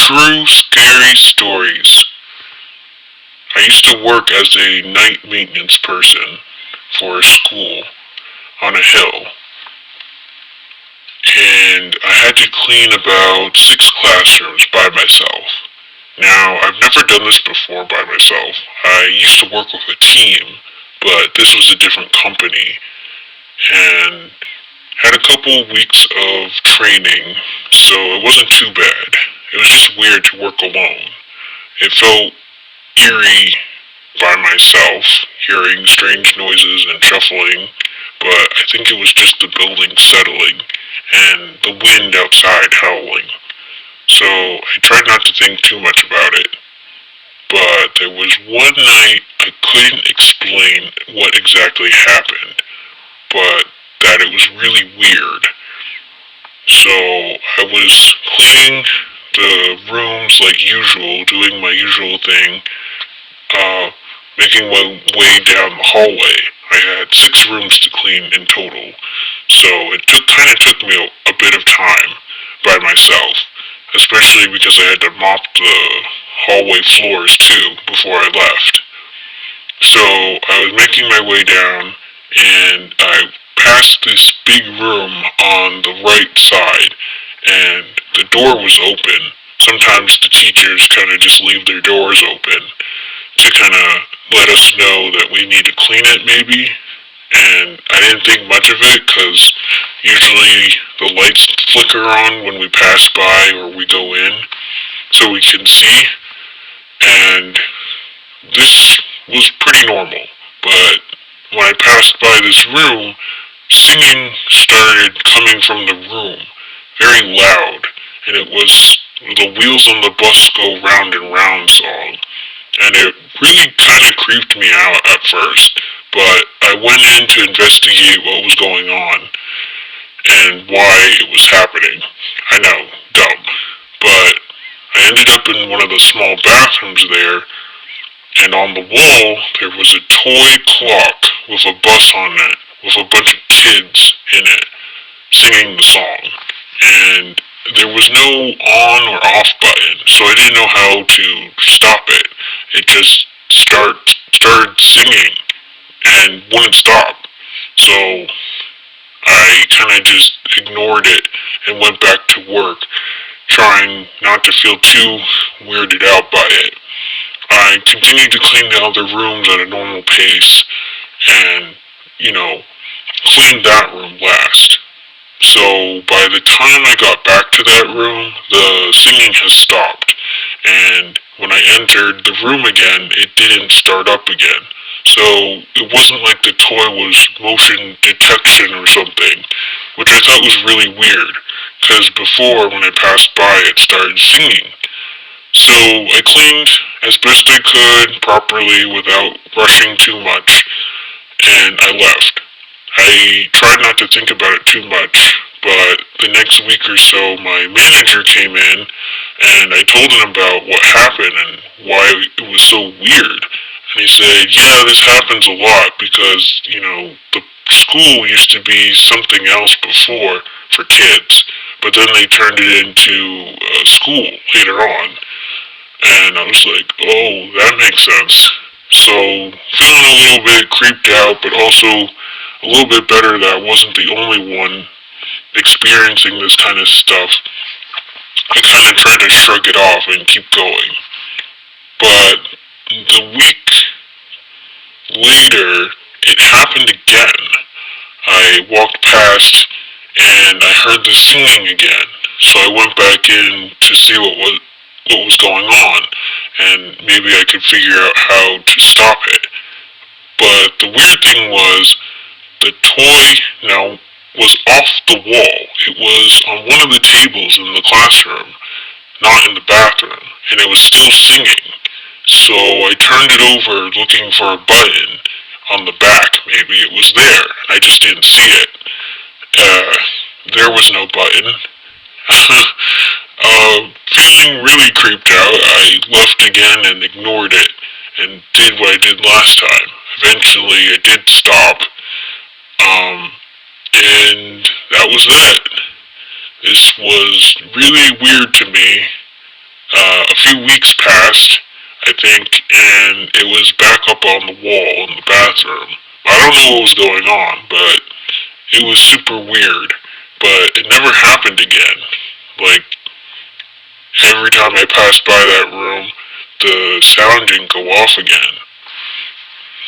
True scary stories. I used to work as a night maintenance person for a school on a hill, and I had to clean about 6 classrooms by myself. Now, I've never done this before by myself. I used to work with a team, but this was a different company, and had a couple weeks of training, so it wasn't too bad. It was just weird to work alone. It felt eerie by myself, hearing strange noises and shuffling, but I think it was just the building settling and the wind outside howling. So I tried not to think too much about it. But there was one night I couldn't explain what exactly happened, but that it was really weird. So I was cleaning the rooms like usual, doing my usual thing, uh, making my way down the hallway. I had 6 rooms to clean in total, so it kind of took me a bit of time by myself, especially because I had to mop the hallway floors too before I left. So I was making my way down, and I passed this big room on the right side, and the door was open. Sometimes the teachers kind of just leave their doors open to kind of let us know that we need to clean it maybe. And I didn't think much of it because usually the lights flicker on when we pass by or we go in so we can see. And this was pretty normal. But when I passed by this room, singing started coming from the room, very loud, and it was the Wheels on the Bus Go Round and Round song. And it really kind of creeped me out at first, but I went in to investigate what was going on and why it was happening. I know, dumb, but I ended up in one of the small bathrooms there, and on the wall there was a toy clock with a bus on it, with a bunch of kids in it, singing the song. And there was no on or off button, so I didn't know how to stop it. It just started singing and wouldn't stop. So I kind of just ignored it and went back to work, trying not to feel too weirded out by it. I continued to clean the other rooms at a normal pace and, cleaned that room last. So by the time I got back to that room, the singing has stopped. And when I entered the room again, it didn't start up again. So it wasn't like the toy was motion detection or something, which I thought was really weird, because before when I passed by it started singing. So I cleaned as best I could properly without rushing too much, and I left. I tried not to think about it too much, but the next week or so my manager came in and I told him about what happened and why it was so weird. And he said, yeah, this happens a lot because, the school used to be something else before for kids, but then they turned it into a school later on. And I was like, oh, that makes sense. So feeling a little bit creeped out, but also a little bit better that I wasn't the only one experiencing this kind of stuff. I kind of tried to shrug it off and keep going. But the week later, it happened again. I walked past and I heard the singing again. So I went back in to see what was going on, and maybe I could figure out how to stop it. But the weird thing was, the toy now was off the wall. It was on one of the tables in the classroom, not in the bathroom, and it was still singing. So I turned it over looking for a button on the back. Maybe it was there, and I just didn't see it. There was no button. Feeling really creeped out, I left again and ignored it, and did what I did last time. Eventually, it did stop, and that was that. This was really weird to me, A few weeks passed, I think, and it was back up on the wall in the bathroom. I don't know what was going on, but it was super weird. But it never happened again. Like, every time I passed by that room, the sound didn't go off again.